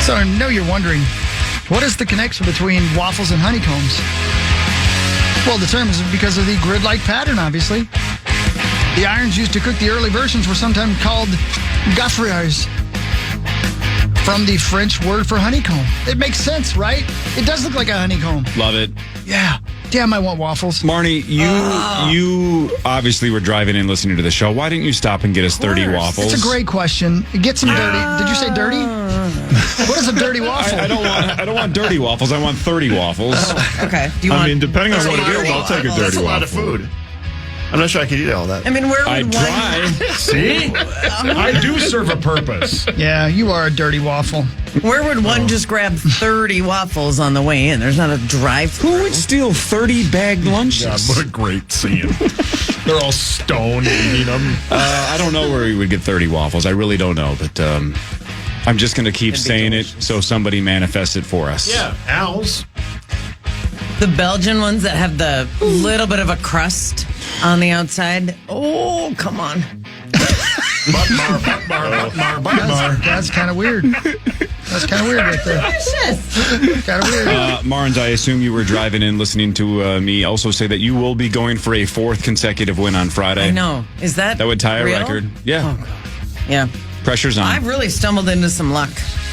So I know you're wondering, what is the connection between waffles and honeycombs? Well, the term is because of the grid-like pattern, obviously. The irons used to cook the early versions were sometimes called gaufriers, from the French word for honeycomb. It makes sense, right? It does look like a honeycomb. Love it. Yeah. Damn, I want waffles. Marnie, you obviously were driving in listening to the show. Why didn't you stop and get us 30 waffles? It's a great question. Get some dirty. Did you say dirty? What is a dirty waffle? I don't want dirty waffles. I want 30 waffles. Okay. Do you want depending on what it is, I'll take a dirty That's a lot of waffle. food. I'm not sure I could eat all that. I mean, where would I try. See? I do serve a purpose. Yeah, you are a dirty waffle. Where would one just grab 30 waffles on the way in? There's not a drive-thru. Who would steal 30 bagged lunches? God, what a great scene. They're all stoned eating them. I don't know where we would get 30 waffles. I really don't know, but I'm just going to keep saying it so somebody manifests it for us. Yeah, Al's. The Belgian ones that have the little bit of a crust on the outside. Oh, come on. That's kind of weird. That's kind of weird right there. Delicious. Kind of weird. Marnes, I assume you were driving in listening to me also say that you will be going for a 4th consecutive win on Friday. I know. Is that would tie real? a record. Yeah. Oh, God. Yeah. Pressure's on. I've really stumbled into some luck.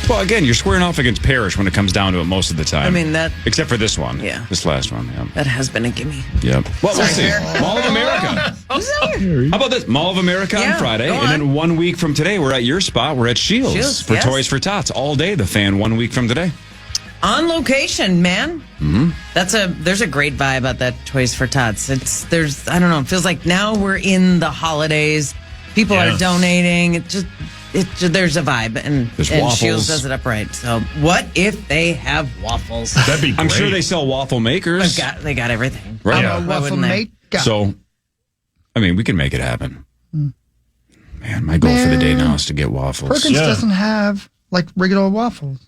Well, again, you're squaring off against Parrish when it comes down to it most of the time. I mean, that... Except for this one. Yeah. This last one, yeah. That has been a gimme. Yep. Well, we'll see. Sorry. Mall of America. How about this? Mall of America on Friday. And then 1 week from today, we're at your spot. We're at Shields for Toys for Tots. All day, the fan, 1 week from today. On location, man. Mm-hmm. There's a great vibe at that Toys for Tots. I don't know, it feels like now we're in the holidays. People are donating. There's a vibe, and Shields does it up right. So, what if they have waffles? That'd be great. I'm sure they sell waffle makers. They got everything. Right. I'm a waffle maker. So, I mean, we can make it happen. Man, my goal for the day now is to get waffles. Perkins doesn't have, like, regular waffles.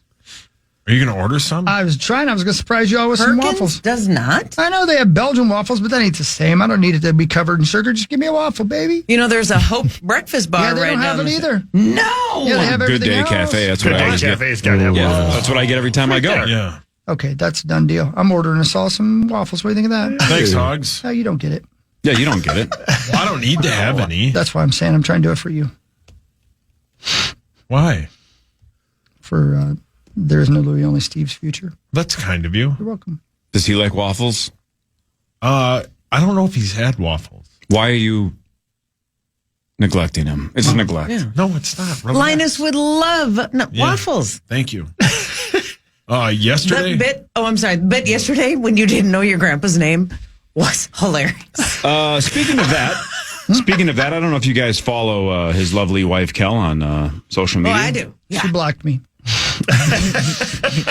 Are you going to order some? I was going to surprise you all with some waffles. Does not? I know they have Belgian waffles, but that ain't the same. I don't need it to be covered in sugar. Just give me a waffle, baby. You know, there's a Hope breakfast bar they right don't down have it either. No! Yeah, they have Good everything Day else. Cafe. That's what Good I Day always get. Cafe's got to have waffles. That's what I get every time I go. Yeah. Okay, that's a done deal. I'm ordering us all some waffles. What do you think of that? Thanks, Hogs. No, you don't get it. Yeah, you don't get it. I don't need to have any. That's why I'm saying I'm trying to do it for you. Why? For there is no Louis, only Steve's future. That's kind of you. You're welcome. Does he like waffles? I don't know if he's had waffles. Why are you neglecting him? It's neglect. Yeah. No, it's not. Relax. Linus would love waffles. Thank you. Yesterday? I'm sorry. The bit yesterday when you didn't know your grandpa's name was hilarious. Speaking of that, I don't know if you guys follow his lovely wife, Kel, on social media. Oh, I do. Yeah. She blocked me.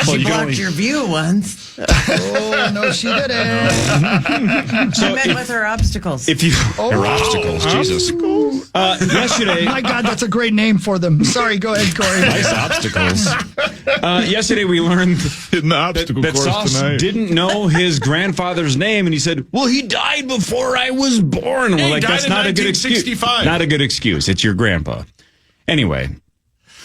She blocked your view once. Oh, no, she didn't. I met with her obstacles. Her obstacles, Jesus. Yesterday. My God, that's a great name for them. Sorry, go ahead, Corey. Nice obstacles. Yesterday we learned in the obstacle that course Sauce tonight. didn't know his grandfather's name, and he said, "Well, he died before I was born." And we're like, "That's not a good excuse. Not a good excuse. It's your grandpa." Anyway,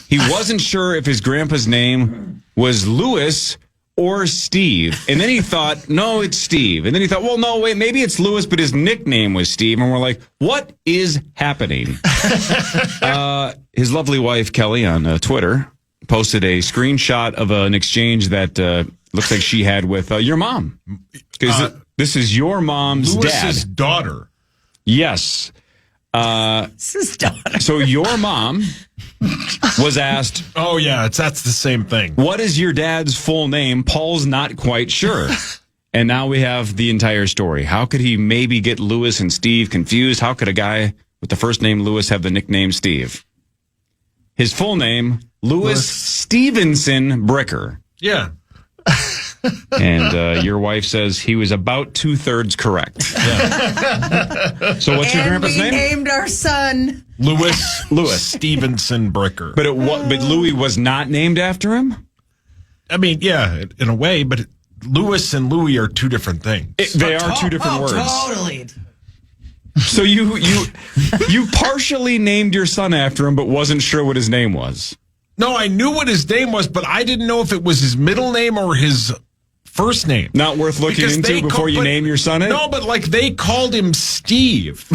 he wasn't sure if his grandpa's name was Louis or Steve, and then he thought, "No, it's Steve." And then he thought, "Well, no, wait, maybe it's Louis, but his nickname was Steve." And we're like, "What is happening?" His lovely wife Kelly on Twitter posted a screenshot of an exchange that looks like she had with your mom. Because this is your mom's Lewis's dad. daughter. Yes. This is daughter. So your mom was asked, Oh, yeah, that's the same thing. "What is your dad's full name?" Paul's not quite sure. And now we have the entire story. How could he maybe get Louis and Steve confused? How could a guy with the first name Louis have the nickname Steve? His full name, Louis Stevenson Bricker. Yeah. And your wife says he was about 2/3 correct. Yeah. So what's your grandpa's we name? named our son Louis Louis. Stevenson Bricker. But Louis was not named after him? I mean, yeah, in a way, but Louis and Louis are two different things. They are two different words. Totally. So you partially named your son after him, but wasn't sure what his name was. No, I knew what his name was, but I didn't know if it was his middle name or his first name. Not worth looking into before you name your son it? No, but like they called him Steve.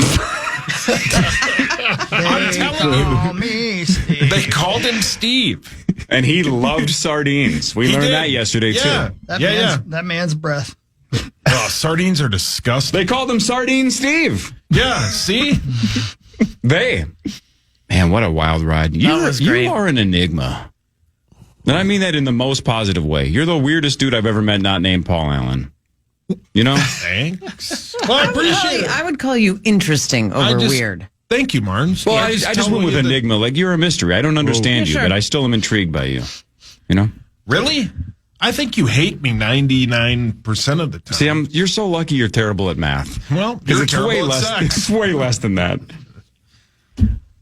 I'm telling you. They called him Steve. And he loved sardines. We learned that yesterday, too. That man's breath. Oh, sardines are disgusting. They called him Sardine Steve. Yeah, see? Man, what a wild ride. You are an enigma. And I mean that in the most positive way. You're the weirdest dude I've ever met not named Paul Allen. You know? Thanks. Well, I appreciate it. I would call you interesting over weird. Thank you, Marn. Well, I just went with enigma. Like, you're a mystery. I don't understand you, but I still am intrigued by you. You know? Really? I think you hate me 99% of the time. See, you're so lucky you're terrible at math. Well, you're terrible at sex. It's way less than that.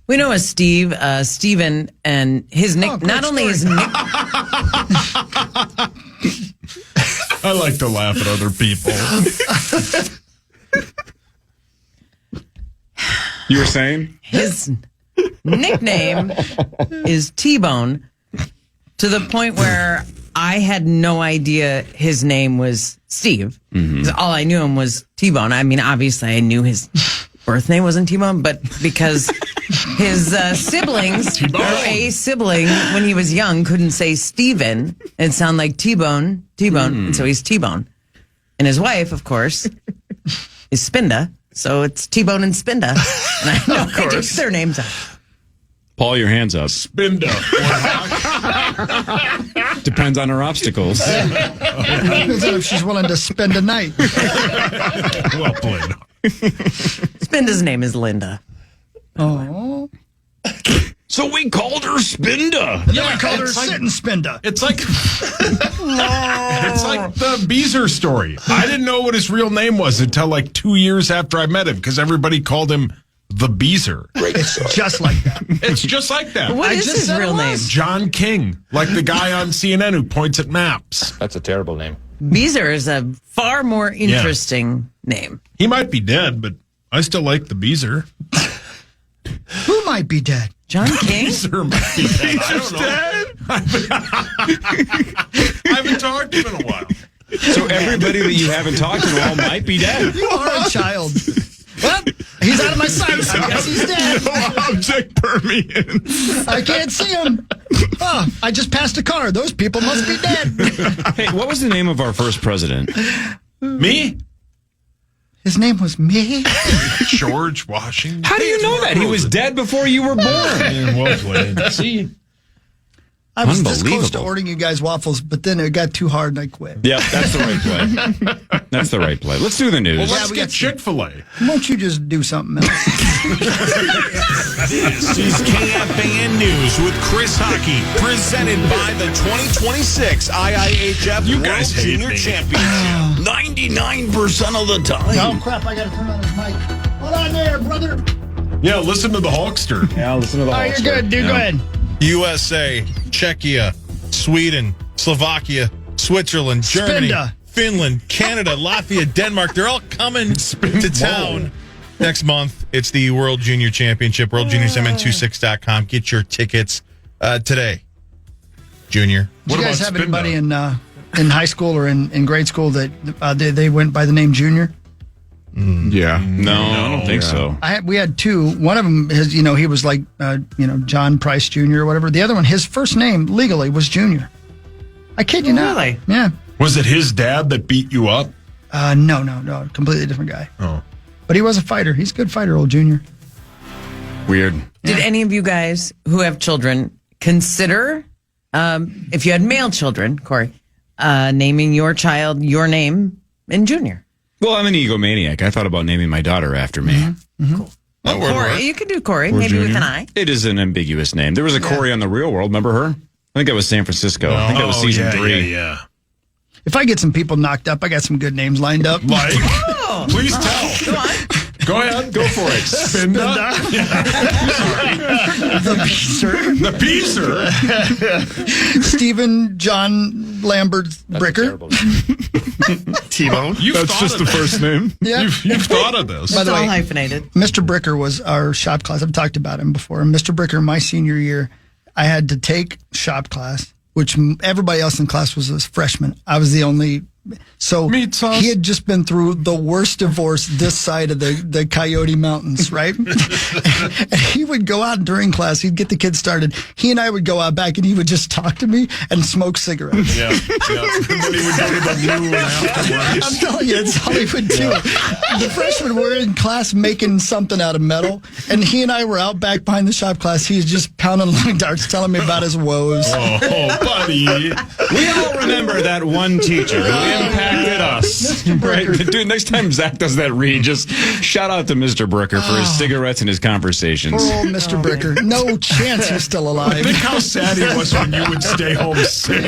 We know a Steven, and his nick. Not only his nick. I like to laugh at other people. You were saying? His nickname is T-Bone, to the point where I had no idea his name was Steve. Mm-hmm. All I knew him was T-Bone. I mean, obviously, I knew his birth name wasn't T-Bone, but because his siblings, or a sibling, when he was young, couldn't say Steven and sound like T-Bone, and so he's T-Bone. And his wife, of course, is Spinda, so it's T-Bone and Spinda. And I know I just their names up. Paul, your hands up. Spinda. Depends on her obstacles. Depends on if she's willing to spend a night. Well played. Spinda's name is Linda. Oh. So we called her Spinda. And then we called her Sitting Spinda. It's like it's like the Beezer story. I didn't know what his real name was until like 2 years after I met him because everybody called him the Beezer. It's just like that. It's just like that. What is his real name? John King, like the guy on CNN who points at maps. That's a terrible name. Beezer is a far more interesting name. He might be dead, but I still like the Beezer. Who might be dead? John King? Beezer might be dead. I haven't talked to him in a while. So everybody that you haven't talked to all might be dead. You are a child. Well, he's out of my sight. I guess he's dead. No object permeance. I can't see him. Oh, I just passed a car. Those people must be dead. Hey, what was the name of our first president? Me? His name was me? George Washington. How do you know that? He was dead before you were born. Well played. See? I was this close to ordering you guys waffles, but then it got too hard and I quit. Yeah, that's the right play. That's the right play. Let's do the news. Well, let's get Chick-fil-A. Won't you just do something else? This is KFAN News with Chris Hockey, presented by the 2026 IIHF World Junior Championship. 99% of the time. Oh, crap, I got to turn on his mic. Hold on there, brother. Yeah, listen to the Hulkster. Yeah, listen to the Hulkster. Oh, you're good, dude. Go ahead. USA, Czechia, Sweden, Slovakia, Switzerland, Germany, Finland, Canada, Latvia, Denmark. They're all coming to town next month. It's the World Junior Championship, worldjuniormn26.com. Get your tickets today. Junior. Did you guys have anybody in high school or in grade school that they went by the name Junior? Yeah. No, I don't think so. We had two. One of them, he was like, John Price Jr. or whatever. The other one, his first name legally was Junior. I kid you not. Really? Yeah. Was it his dad that beat you up? No. Completely different guy. Oh. But he was a fighter. He's a good fighter, old Junior. Weird. Did any of you guys who have children consider, if you had male children, Corey, naming your child your name in Junior? Well, I'm an egomaniac. I thought about naming my daughter after me. Mm-hmm. Cool. Corey, you could do Corey, maybe Junior. with an I. It is an ambiguous name. There was a Corey on The Real World. Remember her? I think that was San Francisco. I think that was season 3. Yeah. If I get some people knocked up, I got some good names lined up. Like, please tell. Go on. Go ahead. Go for it. Spinda. The Beezer. The Beezer. Stephen John Lambert Bricker. T-Bone. That's just the first name. Yeah. You've thought of this. By the It's all way, hyphenated. Mr. Bricker was our shop class. I've talked about him before. And Mr. Bricker, my senior year, I had to take shop class, which everybody else in class was a freshman. I was the only. So he had just been through the worst divorce this side of the Coyote Mountains, right? And he would go out during class. He'd get the kids started. He and I would go out back, and he would just talk to me and smoke cigarettes. Yeah. And then he would go to the blue one afterwards. I'm telling you, it's Hollywood too. The freshmen were in class making something out of metal, and he and I were out back behind the shop class. He was just pounding long darts, telling me about his woes. Oh, buddy. We all remember that one teacher who impacted us. Right? Dude, next time Zach does that read, just shout out to Mr. Bricker for his cigarettes and his conversations. Poor old Mr. Bricker. No chance he's still alive. Think how sad he was when you would stay home sick.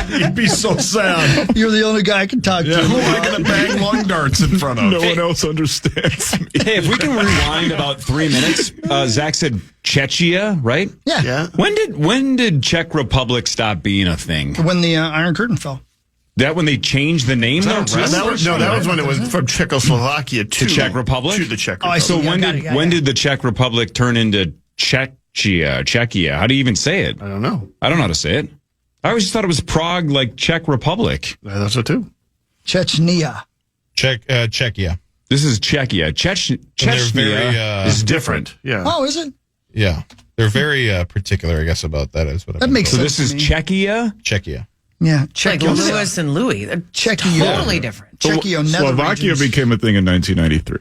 He'd be so sad. You're the only guy I can talk to. Who am I going to bang long darts in front of? No one else understands me. Hey, if we can rewind about 3 minutes, Zach said Czechia, right? Yeah. When did Czech Republic stop being a thing? When the Iron Curtain fell. That when they changed the name, though? That was when it was from Czechoslovakia to Czech Republic? To the Czech Republic. So when did the Czech Republic turn into Czechia? How do you even say it? I don't know. I don't know how to say it. I always thought it was Prague, like Czech Republic. I thought so too. Chechnya. Czechia. This is Czechia. Chechnya is different. Yeah. Oh, is it? Yeah. They're very particular, I guess, about that. Is what That makes So sense. this is Czechia? Czechia. Yeah. Like Lewis and Louis. They're Czechia. totally different. Czechia, Slovakia became a thing in 1993.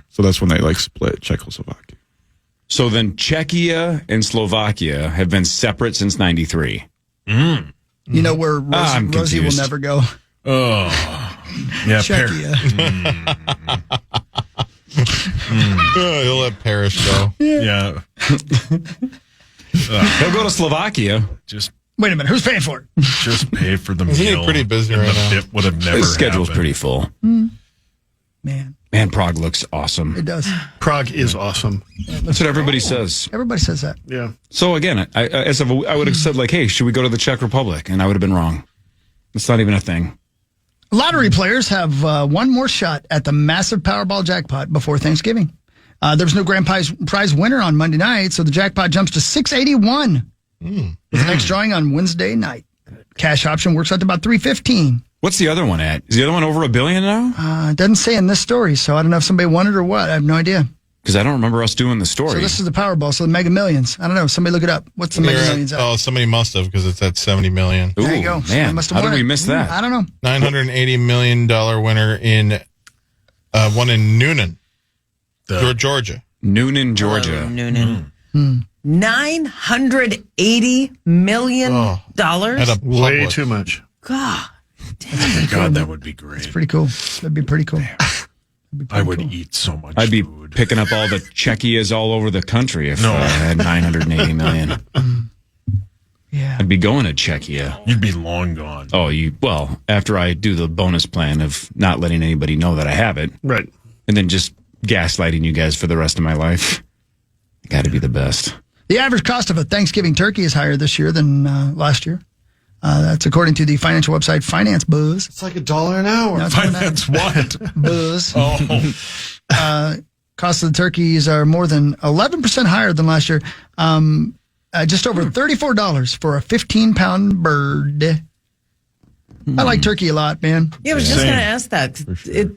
So that's when they split Czechoslovakia. So then Czechia and Slovakia have been separate since 93. You know where Rosie will never go. Oh. Yeah, Czechia. He'll let Paris go. Yeah. He'll go to Slovakia. Just Wait a minute. Who's paying for it? Just pay for the He's meal. pretty busy and right the now. bit would have never His schedule's happened. pretty full. Man, Prague looks awesome. it does. Prague is awesome. That's what everybody says. Everybody says that. Yeah. So again, I would have said hey, should we go to the Czech Republic? And I would have been wrong. It's not even a thing. Lottery players have one more shot at the massive Powerball jackpot before Thanksgiving. There was no grand prize winner on Monday night, so the jackpot jumps to $681 with the next drawing on Wednesday night. Cash option works out to about $315. What's the other one at? Is the other one over $1 billion now? It doesn't say in this story, so I don't know if somebody won it or what. I have no idea. Because I don't remember us doing the story. So this is the Powerball, so the Mega Millions. I don't know. Somebody look it up. What's the Mega Millions at? Oh, somebody must have because it's at 70 million. Ooh, There you go. Somebody man, must have how won did we it. miss that? I don't know. $980 million winner in one in Noonan, Georgia. Noonan, Georgia. Hello, Noonan. $980 million. At a Way too much. God. God, that would be great. Pretty cool. That'd be pretty cool. I would eat so much I'd be food. picking up all the Czechias all over the country if I had $980 million. Yeah. I'd be going to Czechia. You'd be long gone. Oh, after I do the bonus plan of not letting anybody know that I have it, Right. and then just gaslighting you guys for the rest of my life. Got to be the best. The average cost of a Thanksgiving turkey is higher this year than last year. That's according to the financial website Finance Buzz. It's like $1 an hour. Finance what? Buzz. Oh. Cost of the turkeys are more than 11% higher than last year. Just over $34 for a 15-pound bird. I like turkey a lot, man. Yeah, I was just going to ask that.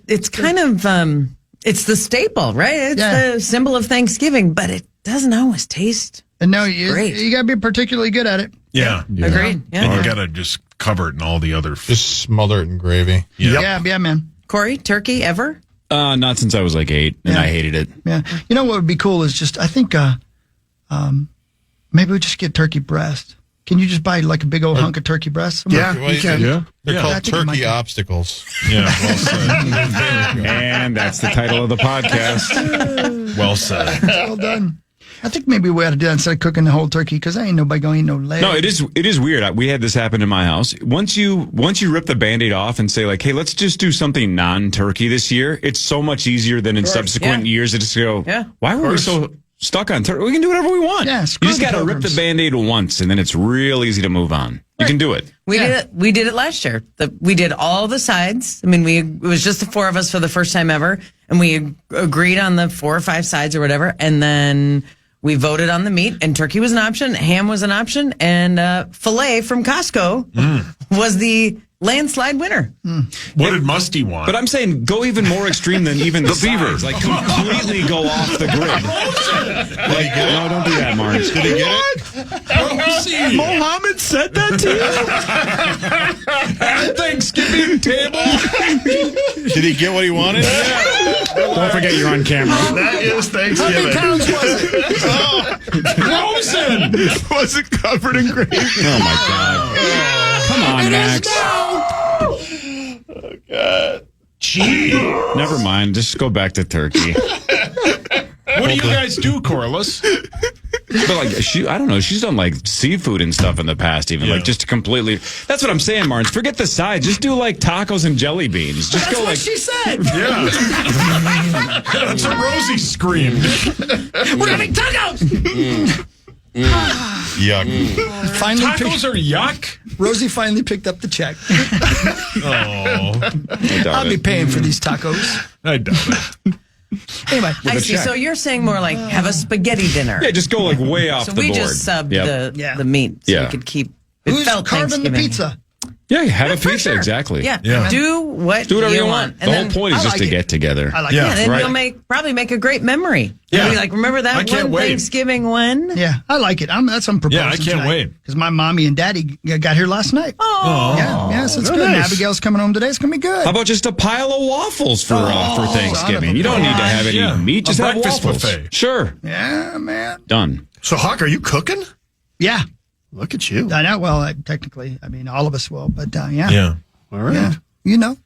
It's kind of, it's the staple, right? It's the symbol of Thanksgiving, but it doesn't always taste And no, great. you got to be particularly good at it. Yeah. Agreed. Yeah. And you got to just cover it in all the other food. Just smother it in gravy. Yeah, man. Corey, turkey ever? Not since I was like 8, and I hated it. Yeah. You know what would be cool is just, I think, maybe we just get turkey breast. Can you just buy like a big old hunk of turkey breast? Yeah, Well, you can. Yeah. They're I called think it might turkey be. obstacles. Yeah, well said. And that's the title of the podcast. Well said. Well done. I think maybe we ought to do that instead of cooking the whole turkey because ain't nobody going to eat no leg. No, it is weird. We had this happen in my house. Once you rip the Band-Aid off and say like, hey, let's just do something non-turkey this year, it's so much easier than in subsequent years to just go, why were we so stuck on turkey? We can do whatever we want. Yeah, you screw just the got to rip the pilgrims. Band-Aid once, and then it's real easy to move on. You can do it. We did it last year. We did all the sides. I mean, it was just the 4 of us for the first time ever, and we agreed on the 4 or 5 sides or whatever, and then We voted on the meat, and turkey was an option, ham was an option, and filet from Costco was the landslide winner. What did Musty want? But I'm saying go even more extreme than even the beaver. Like completely go off the grid. No, don't do that, Mark. Did he get it? Mohammed said that to you? At Thanksgiving table? Did he get what he wanted? Don't forget you're on camera. That is Thanksgiving. How many pounds was it? Frozen! Was it covered in gravy? Oh my God. Come on, Max. Gee. Never mind. Just go back to turkey. What do you guys do, Corliss? But like I don't know. She's done like seafood and stuff in the past, even like just to completely. That's what I'm saying, Martin. Forget the sides. Just do like tacos and jelly beans. Just That's go what like. she said. Yeah. That's what Rosie screamed. We're having tacos. Yuck. Finally, Tacos are yuck. Rosie finally picked up the check. Oh. I'll be paying for these tacos. I doubt it. Anyway, I see. So you're saying more like have a spaghetti dinner. Yeah, just go like way off So the we board. just subbed Yep. the meat so Yeah. we could keep. It who's felt carving the Thanksgiving. pizza? Yeah, have a For pizza, sure. exactly. Yeah. Yeah. Do what Do whatever you you want. And The then, whole point is I just like to it. get together. I like Yeah. Yeah, it. then Right. you'll probably make a great memory. Yeah. You'll be like, remember I that can't one wait. Thanksgiving one? Yeah, I like it. That's what I'm proposing. Yeah, I can't wait. Because my mommy and daddy got here last night. Oh. Yeah, so it's Oh, good. And nice. Abigail's coming home today. It's going to be good. How about just a pile of waffles for Thanksgiving? You don't need to have any Yeah. meat. Just A have breakfast waffles. buffet. Sure. Yeah, man. Done. So, Hawk, are you cooking? Yeah, Look at you. I know. Well, technically, I mean, all of us will, but yeah. Yeah. All right. Yeah. You know,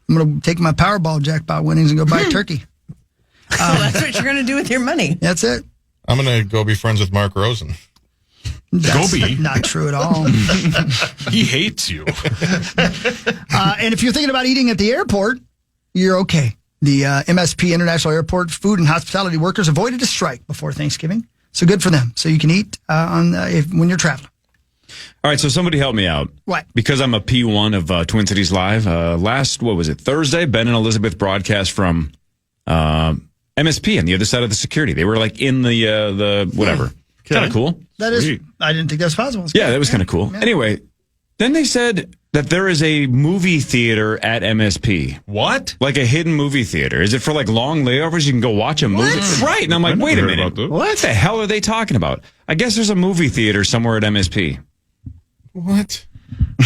I'm going to take my Powerball jackpot winnings and go buy a turkey. So that's what you're going to do with your money. That's it. I'm going to go be friends with Mark Rosen. That's Gobi. not true at all. He hates you. And if you're thinking about eating at the airport, you're okay. The MSP International Airport food and hospitality workers avoided a strike before Thanksgiving. So good for them. So you can eat when you're traveling. All right, so somebody help me out. What? Because I'm a P1 of Twin Cities Live. Thursday, Ben and Elizabeth broadcast from MSP on the other side of the security. They were like in the whatever. Okay. Kind of cool. That is, Sweet. I didn't think that was possible. Yeah, that was kind of cool. Yeah. Anyway, then they said that there is a movie theater at MSP. What? Like a hidden movie theater. Is it for like long layovers? You can go watch a movie? Right. And I'm like, never wait a heard minute. about that. What the hell are they talking about? I guess there's a movie theater somewhere at MSP. What?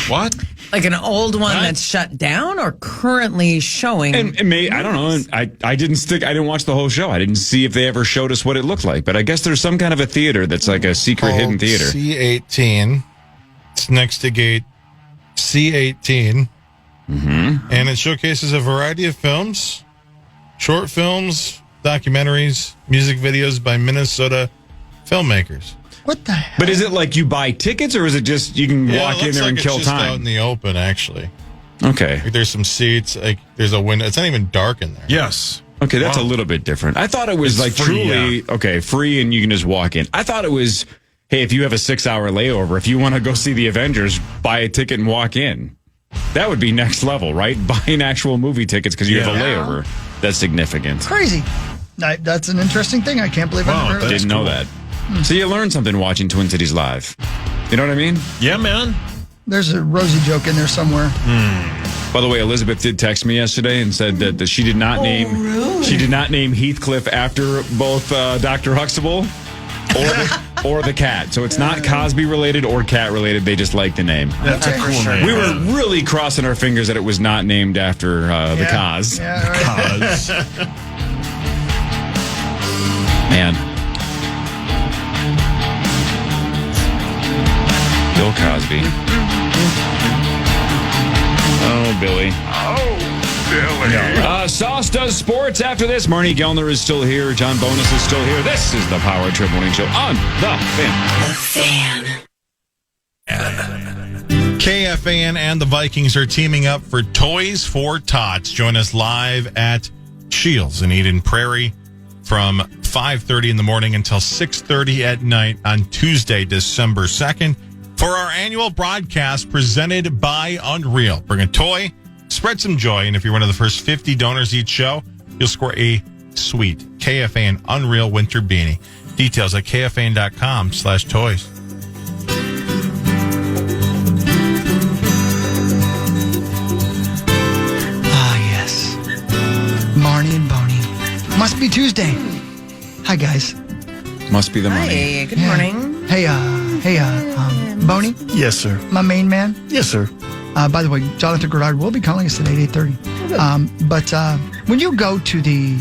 What? Like an old one that's shut down or currently showing. And I don't know. I didn't watch the whole show. I didn't see if they ever showed us what it looked like. But I guess there's some kind of a theater that's like a secret hidden theater. C18. It's next to gate C18. Mm-hmm. And it showcases a variety of films, short films, documentaries, music videos by Minnesota filmmakers. What the hell? But is it like you buy tickets or is it just you can walk in there and kill it's just out time? in the open, actually. Okay. Like there's some seats. Like there's a window. It's not even dark in there. Yes. Okay, that's Wow. a little bit different. I thought it was It's like free, truly, free and you can just walk in. I thought it was, hey, if you have a 6-hour layover, if you want to go see the Avengers, buy a ticket and walk in. That would be next level, right? Buying actual movie tickets because you have a Yeah. layover. That's significant. Crazy. That's an interesting thing. I can't believe I Wow, never heard of that's that. Didn't know that. So you learned something watching Twin Cities Live. You know what I mean? Yeah, man. There's a Rosie joke in there somewhere. By the way, Elizabeth did text me yesterday and said that she did not name Heathcliff after both Dr. Huxtable or the cat. So it's not Cosby related or cat related. They just like the name. That's a cool name. We were really crossing our fingers that it was not named after the Cos. Yeah, right. Cause. Man. Bill Cosby. Oh, Billy. Sauce does sports after this. Marney Gellner is still here. John Bonus is still here. This is the Power Trip Morning Show on The Fan. KFAN and the Vikings are teaming up for Toys for Tots. Join us live at Shields in Eden Prairie from 5:30 in the morning until 6:30 at night on Tuesday, December 2nd for our annual broadcast presented by Unreal. Bring a toy, spread some joy, and if you're one of the first 50 donors each show, you'll score a sweet KFAN Unreal Winter Beanie. Details at kfan.com/toys. Ah, yes. Marnie and Boney. Must be Tuesday. Hi, guys. Must be the money. Hi, good morning. Hey, Boney, Yes, sir. my main man. Yes, sir. By the way, Jonathan Gردard will be calling us today at 8:30. But when you go to the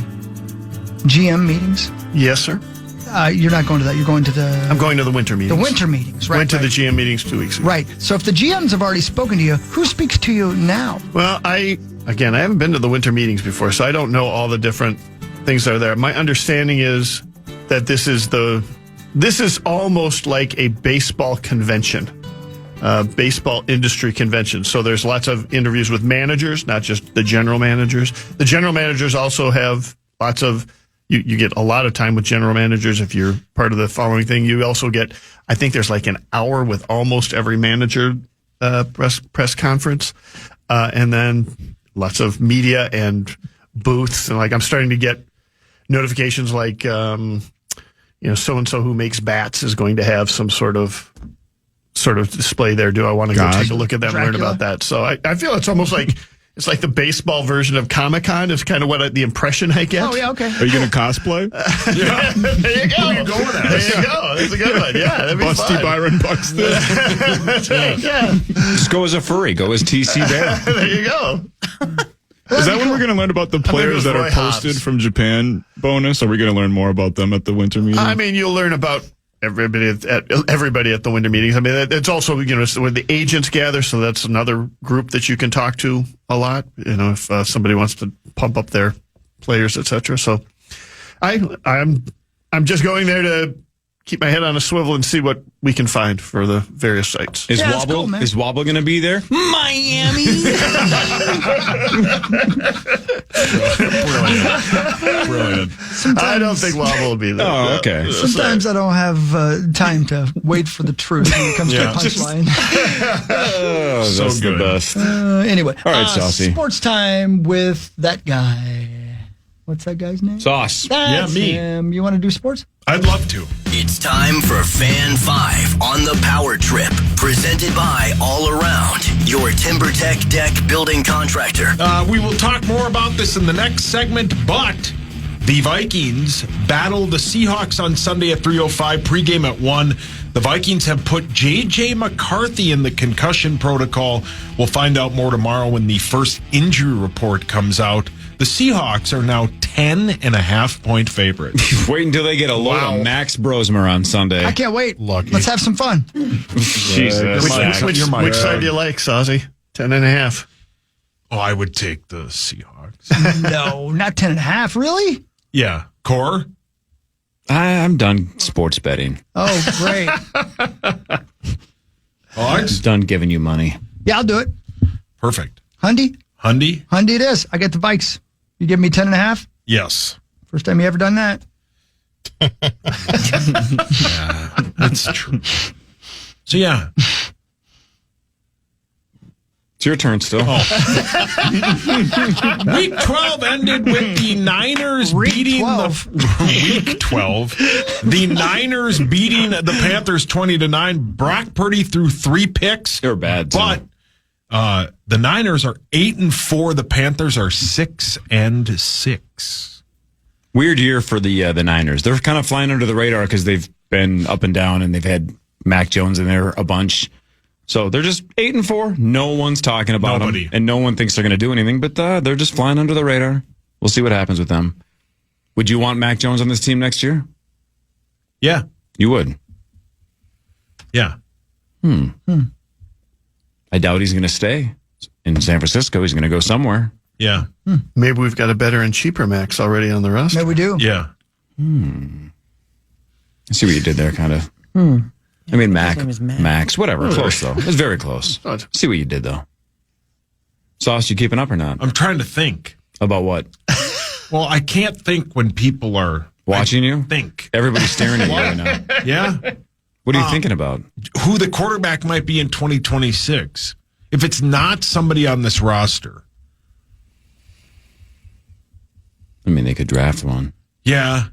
GM meetings, Yes, sir. you're not going to that. You're going to the I'm going to the winter meetings. the winter meetings, right? Went to right. the GM meetings 2 weeks ago. Right. So if the GMs have already spoken to you, who speaks to you now? Well, I haven't been to the winter meetings before, so I don't know all the different things that are there. My understanding is that this is almost like a baseball convention, baseball industry convention. So there's lots of interviews with managers, not just the general managers. The general managers also have lots of, you get a lot of time with general managers if you're part of the following thing. You also get, I think there's like an hour with almost every manager press conference. And then lots of media and booths. And like I'm starting to get notifications like, so-and-so who makes bats is going to have some sort of display there. Do I want to go take a look at that and learn about that? So I feel it's almost like it's like the baseball version of Comic-Con is kind of what the impression I get. Oh, yeah, okay. Are you going to cosplay? Yeah. There you go. Where you going at? There you go. That's a good one. Yeah, that'd be Busty fun. Byron Buxton. That's right. Yeah. Just go as a furry. Go as TC Bear. There you go. Is that when we're going to learn about the players that are posted from Japan bonus? Are we going to learn more about them at the winter meeting? I mean, you'll learn about everybody at the winter meetings. I mean, it's also, when the agents gather, so that's another group that you can talk to a lot, if somebody wants to pump up their players, etc. So I'm just going there to keep my head on a swivel and see what we can find for the various sites. Is that's Wobble cool, man. is Wobble going to be there? Miami. Brilliant. I don't think Wobble will be there. Oh, okay. Sometimes I don't have time to wait for the truth when it comes to a punchline. Oh, that's the best. Anyway. All right, Saucy. Sports time with that guy. What's that guy's name? Sauce. That's me. him. You want to do sports? I'd love to. It's time for Fan 5 on the Power Trip, presented by All Around, your TimberTech deck building contractor. We will talk more about this in the next segment, but the Vikings battle the Seahawks on Sunday at 3:05, pregame at 1. The Vikings have put J.J. McCarthy in the concussion protocol. We'll find out more tomorrow when the first injury report comes out. The Seahawks are now 10.5-point favorites. Wait until they get a load of Max Brosmer on Sunday. I can't wait. Lucky. Let's have some fun. Jesus. Which side do you like, Saucy? 10.5. Oh, I would take the Seahawks. No, not 10.5. Really? Yeah. Core? I'm done sports betting. Oh, great. Hogs? Done giving you money. Yeah, I'll do it. Perfect. Hundy? Hundy? Hundy it is. I get the Vikes. You give me 10.5? Yes. First time you ever done that? That's true. So, yeah. It's your turn still. Week 12 ended with the Niners beating Week 12. The Niners beating the Panthers 20-9. Brock Purdy threw 3 picks. They're bad, too. But the Niners are 8-4. The Panthers are 6-6. Weird year for the Niners. They're kind of flying under the radar because they've been up and down, and they've had Mac Jones in there a bunch. So they're just 8-4. No one's talking about them, and no one thinks they're going to do anything. But they're just flying under the radar. We'll see what happens with them. Would you want Mac Jones on this team next year? Yeah. You would. Yeah. I doubt he's going to stay in San Francisco. He's going to go somewhere. Yeah. Maybe we've got a better and cheaper Max already on the roster. Maybe we do. Yeah. I see what you did there, kind of. I mean, Max, whatever. Close, though. It was very close. See what you did, though. Sauce, you keeping up or not? I'm trying to think. About what? Well, I can't think when people are watching you. Think. Everybody's staring at you right now. Yeah. What are you thinking about? Who the quarterback might be in 2026. If it's not somebody on this roster. I mean, they could draft one. Yeah.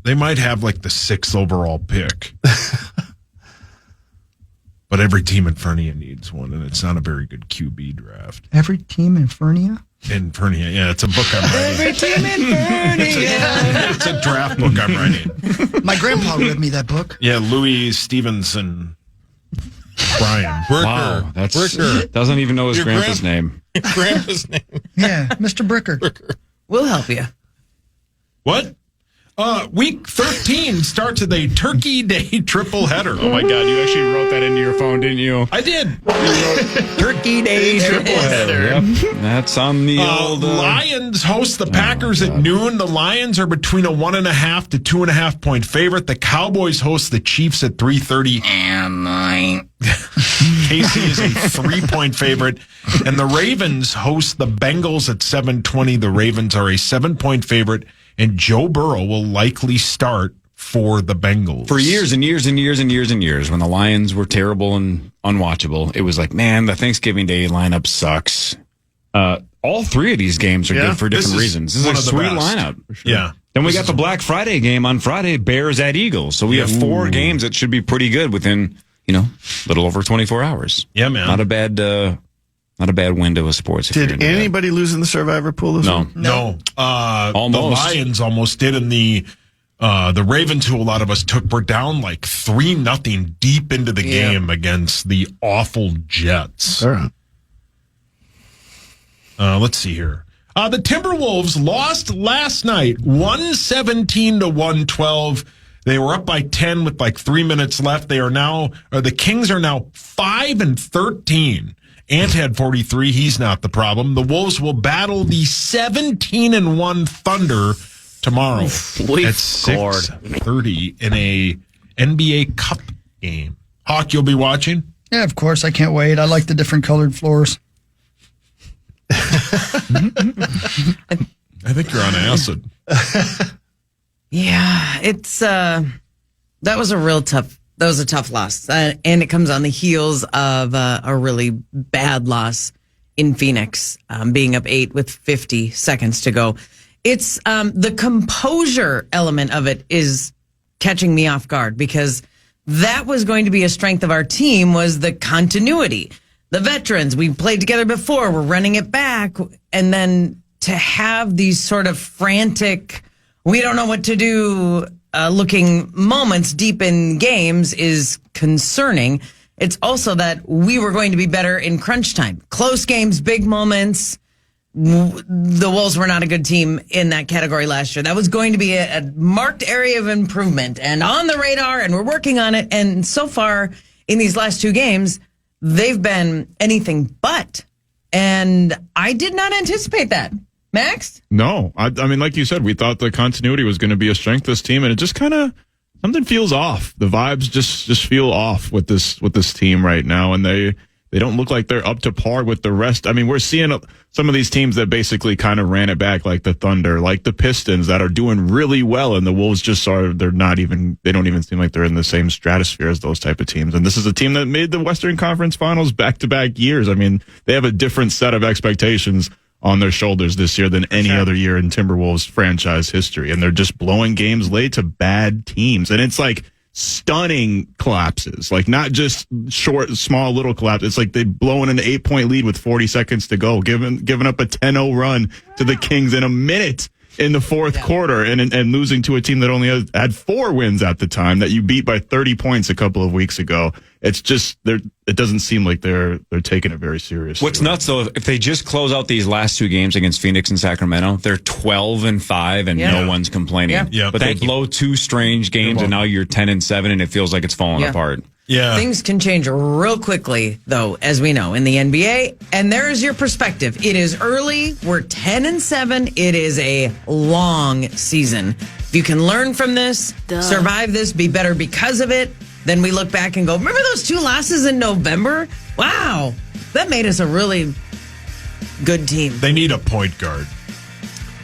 They might have like the 6th overall pick. But every team in Fernia needs one, and it's not a very good QB draft. Every team in Fernia? In Fernia, yeah, it's a book I'm writing. Every team in Fernia. It's a draft book I'm writing. My grandpa read me that book. Yeah, Louis Stevenson. Brian. Wow, doesn't even know his grandpa's name. Grandpa's name. Yeah, Mr. Bricker. We'll help you. What? Week 13 starts with a Turkey Day triple header. Oh my God, you actually wrote that into your phone, didn't you? I did. Turkey Day triple header. Yep. That's on the old... Lions host the Packers at noon. The Lions are between a 1.5 to 2.5 point favorite. The Cowboys host the Chiefs at 3:30. And KC is a 3-point favorite. And the Ravens host the Bengals at 7:20. The Ravens are a 7-point favorite. And Joe Burrow will likely start for the Bengals. For years and years and years and years and years, when the Lions were terrible and unwatchable, it was like, man, the Thanksgiving Day lineup sucks. All 3 of these games are good for different reasons. This is a sweet lineup. For sure. Yeah. Then we got the Black Friday game on Friday, Bears at Eagles. So we have 4 games that should be pretty good within, a little over 24 hours. Yeah, man. Not a bad window of sports. Did anybody lose in the Survivor pool this week? No. Almost. The Lions almost did, and the Ravens, who a lot of us took, were down like 3-0 deep into the game against the awful Jets. All right. Let's see here. The Timberwolves lost last night, 117 to 112. They were up by 10 with like 3 minutes left. The Kings are now 5-13. Ant had 43. He's not the problem. The Wolves will battle the 17-1 Thunder tomorrow at 6:30 in a NBA Cup game. Hawk, you'll be watching? Yeah, of course. I can't wait. I like the different colored floors. I think you're on acid. Yeah, it's that was a tough loss, and it comes on the heels of a really bad loss in Phoenix, being up 8 with 50 seconds to go. It's the composure element of it is catching me off guard, because that was going to be a strength of our team, was the continuity. The veterans, we played together before, we're running it back, and then to have these sort of frantic, we don't know what to do, looking moments deep in games is concerning. It's also that we were going to be better in crunch time. Close games, big moments. The Wolves were not a good team in that category last year. That was going to be a marked area of improvement and on the radar, and we're working on it. And so far in these last 2 games, they've been anything but. And I did not anticipate that. Max? No. I mean, like you said, we thought the continuity was going to be a strength of this team, and it just kind of, something feels off. The vibes just feel off with this team right now, and they don't look like they're up to par with the rest. I mean, we're seeing some of these teams that basically kind of ran it back, like the Thunder, like the Pistons, that are doing really well, and the Wolves they don't even seem like they're in the same stratosphere as those type of teams. And this is a team that made the Western Conference Finals back-to-back years. I mean, they have a different set of expectations on their shoulders this year than any other year in Timberwolves franchise history. And they're just blowing games late to bad teams. And it's like stunning collapses, like not just short, small, little collapse. It's like they blowing an 8-point lead with 40 seconds to go, giving up a 10-0 run to the Kings in a minute in the fourth quarter, and losing to a team that only had 4 wins at the time, that you beat by 30 points a couple of weeks ago. It's just, it doesn't seem like they're taking it very seriously. What's nuts though, if they just close out these last 2 games against Phoenix and Sacramento, they're 12-5 and no one's complaining. Yeah. But they blow 2 strange games and now you're 10-7 and it feels like it's falling apart. Yeah. Things can change real quickly, though, as we know, in the NBA. And there's your perspective. It is early. We're 10-7. It is a long season. If you can learn from this, survive this, be better because of it, then we look back and go, remember those 2 losses in November? Wow. That made us a really good team. They need a point guard.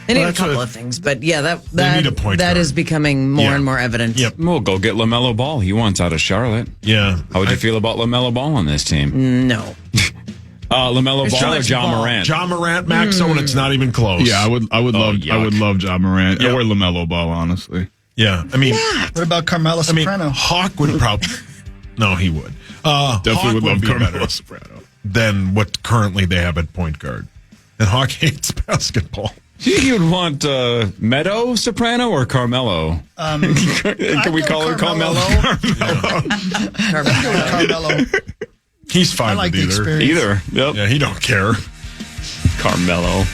They need a couple of things, but yeah, they need a point guard. is becoming more and more evident. Yep. We'll go get LaMelo Ball. He wants out of Charlotte. Yeah. How would you feel about LaMelo Ball on this team? No. LaMelo Ball or John Morant? John Morant, Max Owen, it's not even close. Yeah, I would love Ja Morant or LaMelo Ball, honestly. Yeah, I mean, What about Carmelo Soprano? Hawk would probably. No, he would. Definitely Hawk would love be Carmelo better Soprano than what currently they have at point guard. And Hawk hates basketball. Do you think you would want Meadow Soprano or Carmelo? Can we call her Carmelo? Carmelo. He's fine I like with the experience. Either. Yep. Yeah, he don't care. Carmelo.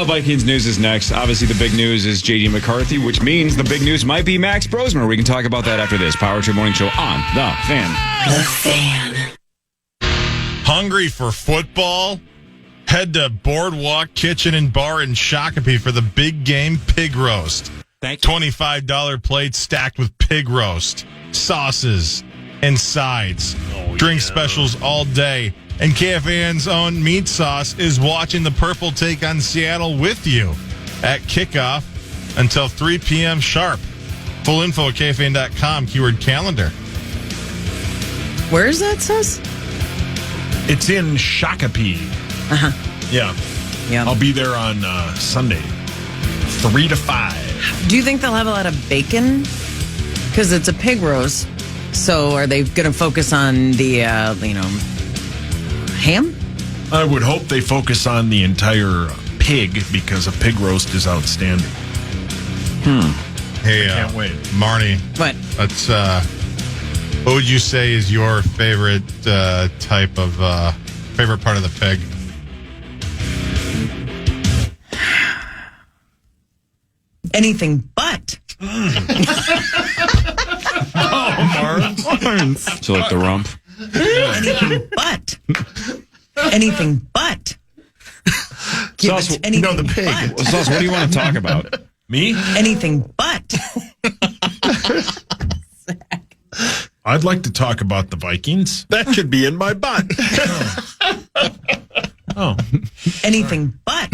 Vikings news is next. Obviously, the big news is J.D. McCarthy, which means the big news might be Max Brosmer. We can talk about that after this. Power Trip Morning Show on The Fan. The Fan. Hungry for football? Head to Boardwalk Kitchen and Bar in Shakopee for the big game pig roast. Thank you. $25 plate stacked with pig roast, sauces, and sides. Drink specials all day. And KFAN's own meat sauce is watching the Purple take on Seattle with you at kickoff until 3 p.m. sharp. Full info at KFAN.com, keyword calendar. Where is that, sis? It's in Shakopee. Yeah. Yeah. I'll be there on Sunday, 3 to 5. Do you think they'll have a lot of bacon? Because it's a pig roast. So are they going to focus on the, ham? I would hope they focus on the entire pig because a pig roast is outstanding. Hey, Can't wait. Marnie. What? Let's, what would you say is your favorite type of, favorite part of the pig? Anything but. So like the rump. Anything but. Anything but. Give Sauce, it anything no, the pig. but. Sauce, what do you want to talk about? Me? Anything but. I'd like to talk about the Vikings. That could be in my butt. Oh. Anything but.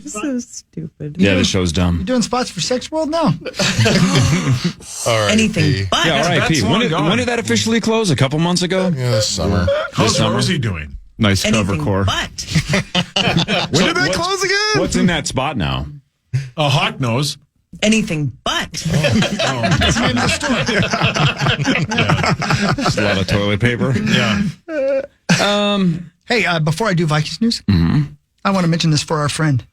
So stupid. Yeah, the show's You dumb. doing spots for Sex World now? All right. Anything but. Yeah, R.I.P. When did that officially close? A couple months ago? Yeah, this summer. How's summer? Rosie doing? Nice cover Anything core. but. When did that close again? What's in that spot now? Hawk knows. Anything but. Just a lot of toilet paper. Yeah. Hey, before I do Vikings news, I want to mention this for our friend.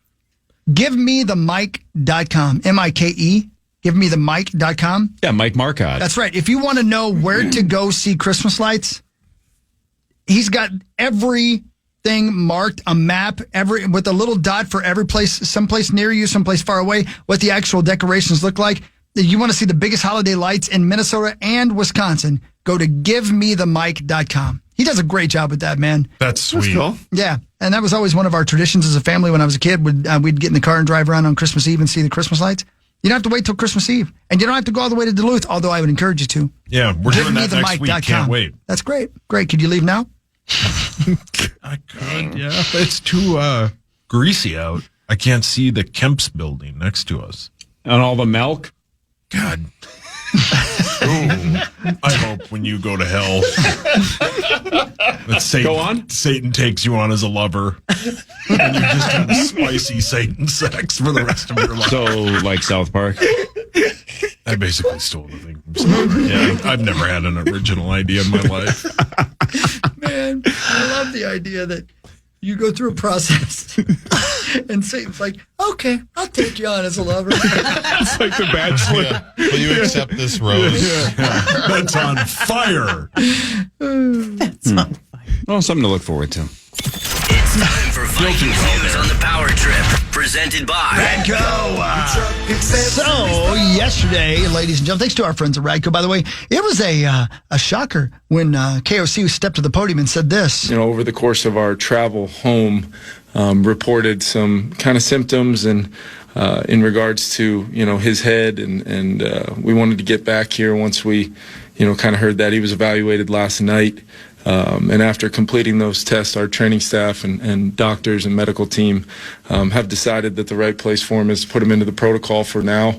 GiveMeTheMike.com. M-I-K-E. GiveMeTheMike.com. Yeah, Mike Marcotte. That's right. If you want to know where to go see Christmas lights, he's got everything marked, a map, with a little dot for every place, someplace near you, someplace far away, what the actual decorations look like. You want to see the biggest holiday lights in Minnesota and Wisconsin, go to GiveMeTheMike.com. He does a great job with that, man. That's sweet. Cool. Yeah, and that was always one of our traditions as a family when I was a kid. We'd get in the car and drive around on Christmas Eve and see the Christmas lights. You don't have to wait till Christmas Eve. And you don't have to go all the way to Duluth, although I would encourage you to. Yeah, we're doing that next week. Can't wait. That's great. Great. Could you leave now? I could, yeah. It's too greasy out. I can't see the Kemp's building next to us. And all the milk? God. Ooh. I hope when you go to hell that Satan, Go on. Satan takes you on as a lover and you just have spicy Satan sex for the rest of your life. So, like South Park? I basically stole the thing from someone. Yeah, I've never had an original idea in my life. Man, I love the idea that you go through a process and Satan's like, okay, I'll take you on as a lover. It's like The Bachelor. Yeah. Will you accept this rose? That's on fire. Well, something to look forward to. It's time for Vikings news on the Power Trip, presented by Radco. So, yesterday, ladies and gentlemen, thanks to our friends at Radco, by the way, it was a shocker when KOC stepped to the podium and said this. Over the course of our travel home, reported some kind of symptoms and in regards to, his head. And we wanted to get back here once we, kind of heard that he was evaluated last night. And after completing those tests, our training staff and doctors and medical team have decided that the right place for him is to put him into the protocol for now.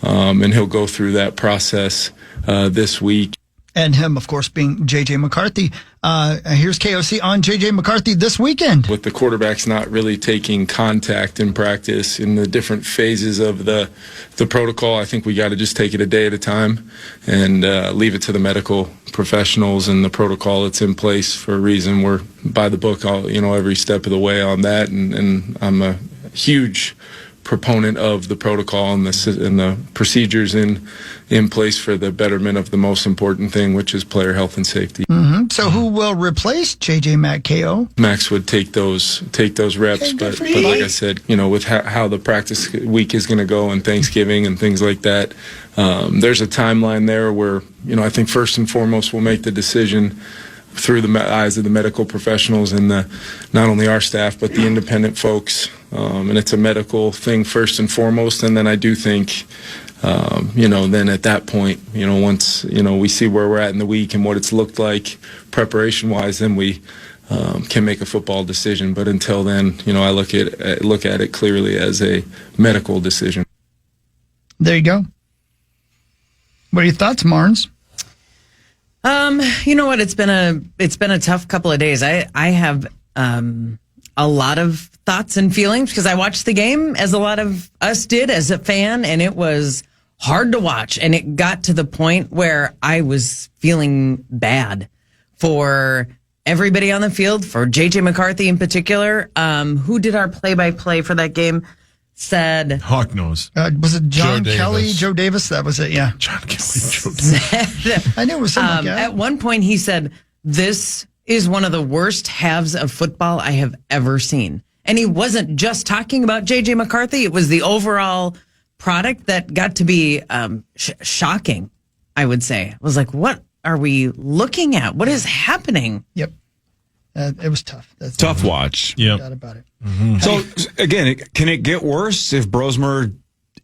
And he'll go through that process this week. And him, of course, being J.J. McCarthy. Here's KOC on J.J. McCarthy this weekend. With the quarterbacks not really taking contact in practice in the different phases of the protocol, I think we got to just take it a day at a time and leave it to the medical professionals and the protocol that's in place for a reason. We're by the book, every step of the way on that, and I'm a huge proponent of the protocol and the procedures in place for the betterment of the most important thing, which is player health and safety. Mm-hmm. So who will replace JJ Matt KO? Max would take those reps, but like I said, with how the practice week is going to go and Thanksgiving and things like that, there's a timeline there where I think first and foremost we'll make the decision through the eyes of the medical professionals and not only our staff but the independent folks, and it's a medical thing first and foremost. And then I do think, then at that point, once we see where we're at in the week and what it's looked like preparation wise, then we can make a football decision. But until then, I look at it clearly as a medical decision. There you go. What are your thoughts, Marnes? You know what? It's been a tough couple of days. I have a lot of thoughts and feelings because I watched the game as a lot of us did as a fan, and it was hard to watch. And it got to the point where I was feeling bad for everybody on the field, for J.J. McCarthy in particular. Who did our play-by-play for that game? Said Hawk knows. Was it John Kelly, Joe Davis? That was it, yeah. John Kelly, Joe Davis. I knew it was something like that. At one point he said, "This is one of the worst halves of football I have ever seen." And he wasn't just talking about J.J. McCarthy. It was the overall product that got to be shocking, I would say. I was like, what are we looking at? What is happening? Yep. It was tough. That's tough watch. Yeah. Doubt about it. Mm-hmm. So, again, can it get worse if Brosmer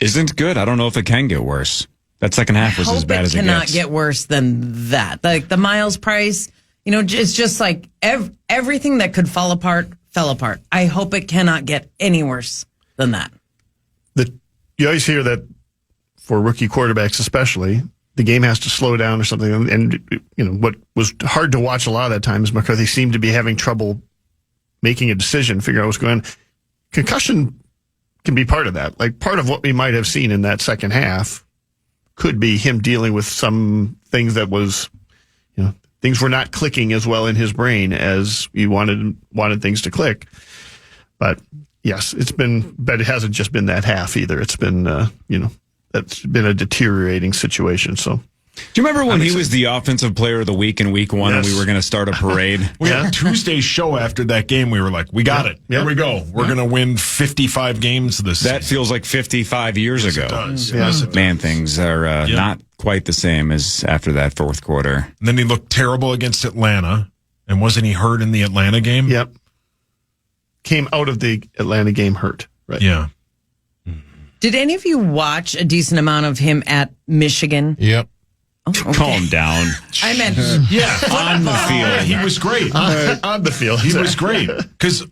isn't good? I don't know if it can get worse. That second half was as bad as it gets. It cannot get worse than that. Like the Miles Price, it's just like everything that could fall apart, fell apart. I hope it cannot get any worse than that. You always hear that for rookie quarterbacks especially, the game has to slow down or something. And what was hard to watch a lot of that time is McCarthy seemed to be having trouble making a decision, figuring out what's going on. Concussion can be part of that. Like part of what we might have seen in that second half could be him dealing with some things that was, things were not clicking as well in his brain as he wanted things to click. But yes, but it hasn't just been that half either. It's been, that's been a deteriorating situation. So, do you remember when he was the offensive player of the week in week one and we were going to start a parade? We had Tuesday's show after that game. We were like, we got it. Here we go. We're going to win 55 games this season. That feels like 55 years ago. It does. Yes, it Man, does. things are not quite the same as after that fourth quarter. And then he looked terrible against Atlanta. And wasn't he hurt in the Atlanta game? Yep. Came out of the Atlanta game hurt. Right. Yeah. Did any of you watch a decent amount of him at Michigan? Yep. Oh, okay. Calm down. I meant on the field. He was great. On the field. He was great. Because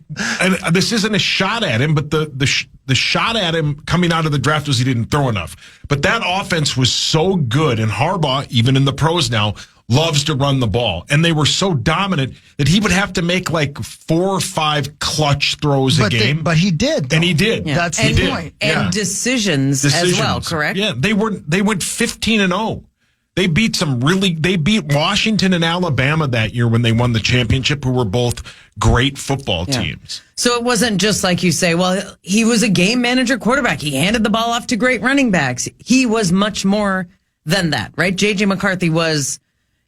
this isn't a shot at him, but the shot at him coming out of the draft was he didn't throw enough. But that offense was so good, and Harbaugh, even in the pros now, loves to run the ball. And they were so dominant that he would have to make like 4 or 5 clutch throws a game. But he did. Though. And he did. Yeah. That's and the point. And decisions as well, correct? Yeah, they went 15-0. They beat Washington and Alabama that year when they won the championship, who were both great football teams. So it wasn't just like you say, well, he was a game manager quarterback. He handed the ball off to great running backs. He was much more than that, right? J.J. McCarthy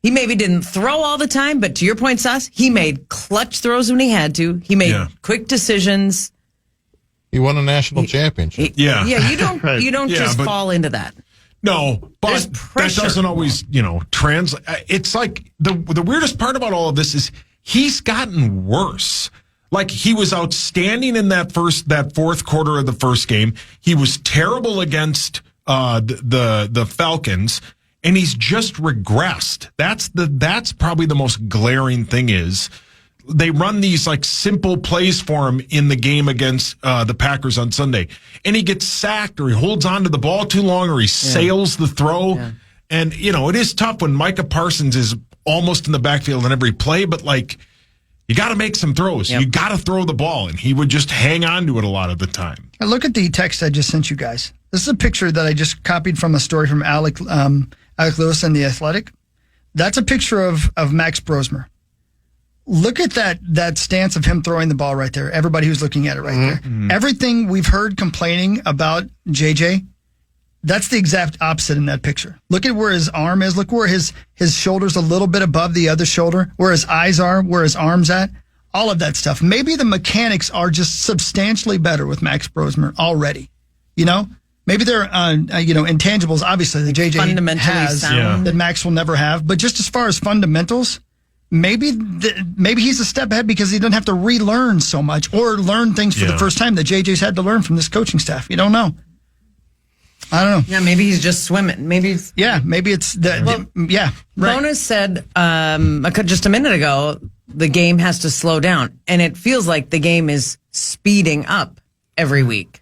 he maybe didn't throw all the time, but to your point, Sauce, he made clutch throws when he had to. He made quick decisions. He won a national championship. Yeah, you don't just fall into that. No, but that doesn't always, translate. It's like the weirdest part about all of this is he's gotten worse. Like he was outstanding in that fourth quarter of the first game. He was terrible against the Falcons, and he's just regressed. That's probably the most glaring thing is they run these like simple plays for him in the game against the Packers on Sunday, and he gets sacked or he holds on to the ball too long or he sails the throw. Yeah. And, it is tough when Micah Parsons is almost in the backfield in every play, but you got to make some throws. Yep. You got to throw the ball, and he would just hang on to it a lot of the time. Look at the text I just sent you guys. This is a picture that I just copied from a story from Alec Lewis in The Athletic. That's a picture of Max Brosmer. Look at that stance of him throwing the ball right there. Everybody who's looking at it right there. Mm-hmm. Everything we've heard complaining about JJ, that's the exact opposite in that picture. Look at where his arm is. Look where his shoulder's a little bit above the other shoulder, where his eyes are, where his arm's at. All of that stuff. Maybe the mechanics are just substantially better with Max Brosmer already. Maybe they're, intangibles, obviously, that JJ has that Max will never have. But just as far as fundamentals, maybe he's a step ahead because he doesn't have to relearn so much or learn things for the first time that JJ's had to learn from this coaching staff. You don't know. I don't know. Yeah, maybe he's just swimming. Maybe it's right. Bonus said just a minute ago, the game has to slow down. And it feels like the game is speeding up every week.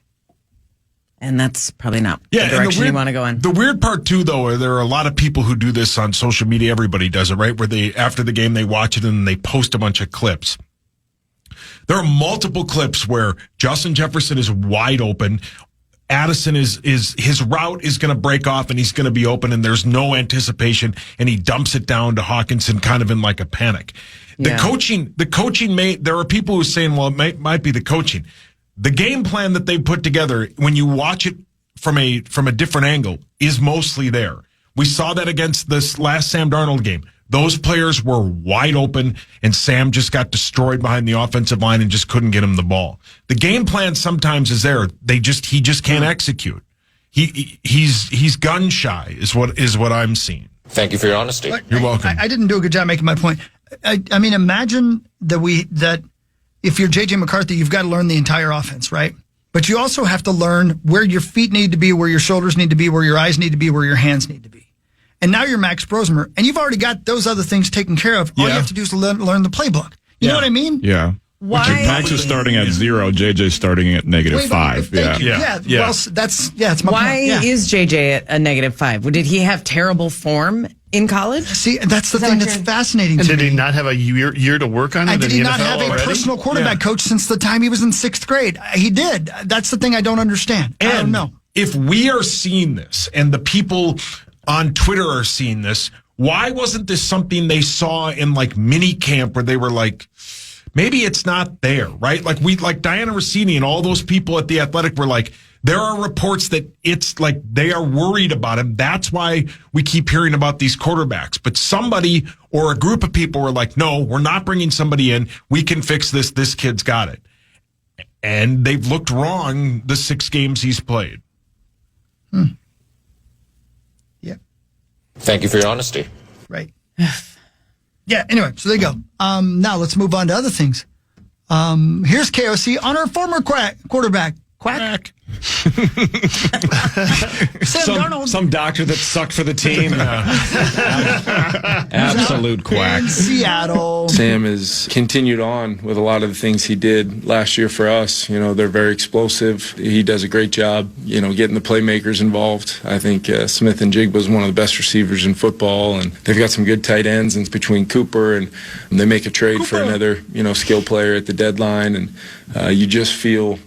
And that's probably not the direction you want to go in. The weird part, too, though, there are a lot of people who do this on social media. Everybody does it, right? Where after the game, they watch it and they post a bunch of clips. There are multiple clips where Justin Jefferson is wide open. Addison is his route is going to break off and he's going to be open and there's no anticipation and he dumps it down to Hawkinson kind of in like a panic. The coaching there are people who are saying, well, it might be the coaching. The game plan that they put together, when you watch it from a different angle, is mostly there. We saw that against this last Sam Darnold game. Those players were wide open, and Sam just got destroyed behind the offensive line and just couldn't get him the ball. The game plan sometimes is there. He just can't execute. He's gun shy is what I'm seeing. Thank you for your honesty. You're welcome. I didn't do a good job making my point. I mean, imagine that if you're J.J. McCarthy, you've got to learn the entire offense, right? But you also have to learn where your feet need to be, where your shoulders need to be, where your eyes need to be, where your hands need to be. And now you're Max Brosmer, and you've already got those other things taken care of. All you have to do is learn the playbook. You know what I mean? Yeah. Why? Max is starting at 0, JJ's starting at -5. Well, it's my Why point. is JJ at a -5? Did he have terrible form in college? See, that's the thing that's fascinating to me. And did he not have a year to work on it? And did he not have a personal quarterback coach since the time he was in 6th grade? He did. That's the thing I don't understand. I don't know. If we are seeing this and the people on Twitter are seeing this, why wasn't this something they saw in like mini camp where they were like, maybe it's not there, right? Like Diana Rossini and all those people at The Athletic were like, there are reports that it's like they are worried about him. That's why we keep hearing about these quarterbacks. But somebody or a group of people were like, no, we're not bringing somebody in. We can fix this. This kid's got it. And they've looked wrong the 6 games he's played. Yeah. Thank you for your honesty. Right. Yeah, anyway, so there you go. Now let's move on to other things. Here's KOC on our former quarterback. Quack. Some doctor that sucked for the team. Absolute quack. Seattle. Sam has continued on with a lot of the things he did last year for us. They're very explosive. He does a great job, getting the playmakers involved. I think Smith and Jigba is one of the best receivers in football, and they've got some good tight ends. And it's between Cooper and they make a trade for another, skill player at the deadline, and you just feel,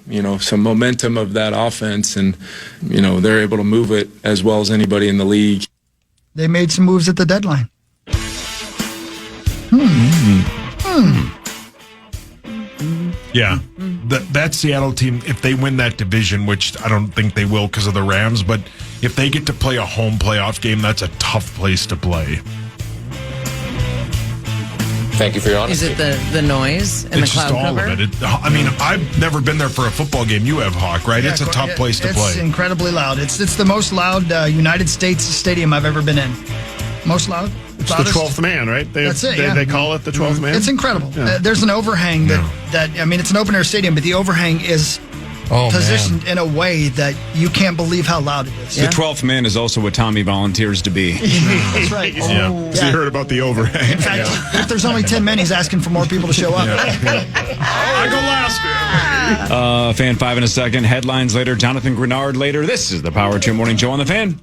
some momentum of that offense, and they're able to move it as well as anybody in the league. They made some moves at the deadline. Yeah, that Seattle team, if they win that division, which I don't think they will because of the Rams, but if they get to play a home playoff game, that's a tough place to play. Thank you for your honesty. Is it the noise and it's the cloud just all cover? of it. I've never been there for a football game. You have, Hawk, right? Yeah, it's a tough place to play. It's incredibly loud. It's the most loud United States stadium I've ever been in. Most loud. It's the 12th man, right? That's it. They call it the 12th man. It's incredible. Yeah. There's an overhang that it's an open air stadium, but the overhang is positioned in a way that you can't believe how loud it is. The 12th man is also what Tommy volunteers to be. That's right. So you heard about the overhang. In fact, if there's only 10 men, he's asking for more people to show up. I go last. Fan 5 in a second. Headlines later. Jonathan Grenard later. This is the Power 2 Morning Show on the Fan.